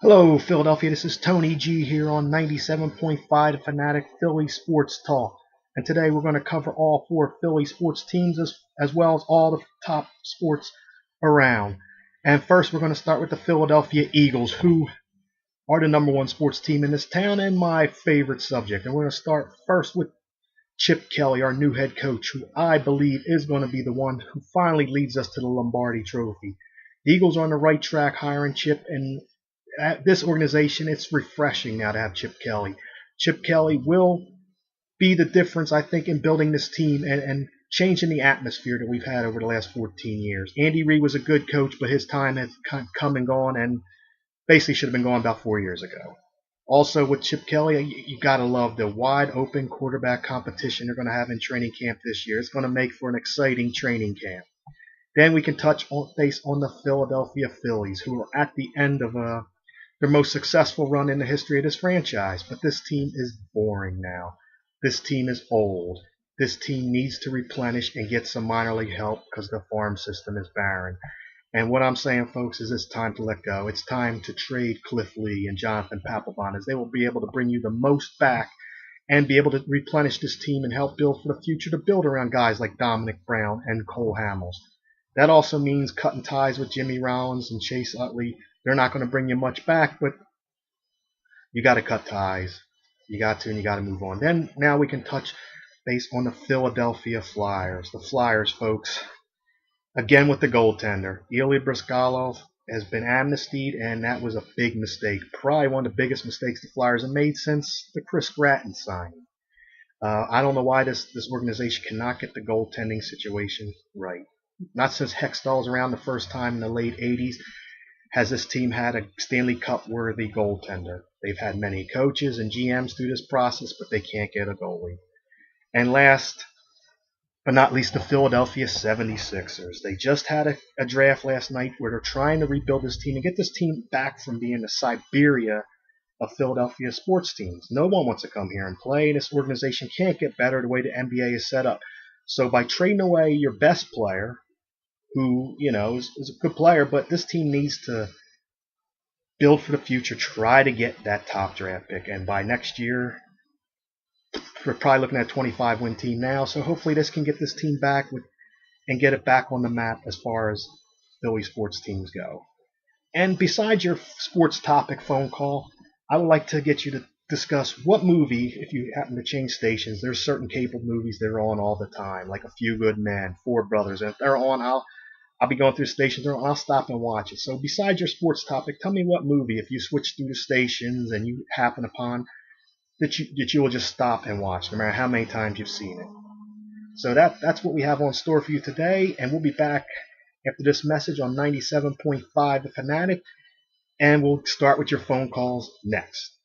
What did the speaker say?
Hello, Philadelphia. This is Tony G here on 97.5 The Fanatic Philly Sports Talk. And today we're going to cover all four Philly sports teams as well as all the top sports around. And first, we're going to start with the Philadelphia Eagles, who are the number one sports team in this town and my favorite subject. And we're going to start first with Chip Kelly, our new head coach, who I believe is going to be the one who finally leads us to the Lombardi Trophy. The Eagles are on the right track hiring Chip, and at this organization, it's refreshing now to have Chip Kelly. Chip Kelly will be the difference, I think, in building this team and changing the atmosphere that we've had over the last 14 years. Andy Reid was a good coach, but his time has come and gone, and basically should have been gone about 4 years ago. Also, with Chip Kelly, you got to love the wide open quarterback competition they're going to have in training camp this year. It's going to make for an exciting training camp. Then we can touch base on the Philadelphia Phillies, who are at the end of their most successful run in the history of this franchise. But this team is boring now. This team is old. This team needs to replenish and get some minor league help because the farm system is barren. And what I'm saying, folks, is it's time to let go. It's time to trade Cliff Lee and Jonathan Papelbon, as they will be able to bring you the most back and be able to replenish this team and help build for the future, to build around guys like Dominic Brown and Cole Hamels. That also means cutting ties with Jimmy Rollins and Chase Utley. They're not going to bring you much back, but you got to cut ties. You got to, and you got to move on. Then now we can touch base on the Philadelphia Flyers. The Flyers, folks, again with the goaltender. Ilya Bryzgalov has been amnestied, and that was a big mistake. Probably one of the biggest mistakes the Flyers have made since the Chris Gratton signing. I don't know why this organization cannot get the goaltending situation right. Not since Hextall was around the first time in the late 80s has this team had a Stanley Cup worthy goaltender. They've had many coaches and GMs through this process, but they can't get a goalie. And last but not least, the Philadelphia 76ers. They just had a draft last night where they're trying to rebuild this team and get this team back from being the Siberia of Philadelphia sports teams. No one wants to come here and play. This organization can't get better the way the NBA is set up. So by trading away your best player, who, is a good player, but this team needs to build for the future, try to get that top draft pick. And by next year, we're probably looking at a 25-win team now. So hopefully this can get this team back and get it back on the map as far as Philly sports teams go. And besides your sports topic phone call, I would like to get you to discuss what movie, if you happen to change stations, there's certain cable movies that are on all the time, like A Few Good Men, Four Brothers. And if they're on, I'll be going through stations and I'll stop and watch it. So besides your sports topic, tell me what movie, if you switch through the stations and you happen upon, that you will just stop and watch, no matter how many times you've seen it. So that's what we have on store for you today, and we'll be back after this message on 97.5 The Fanatic, and we'll start with your phone calls next.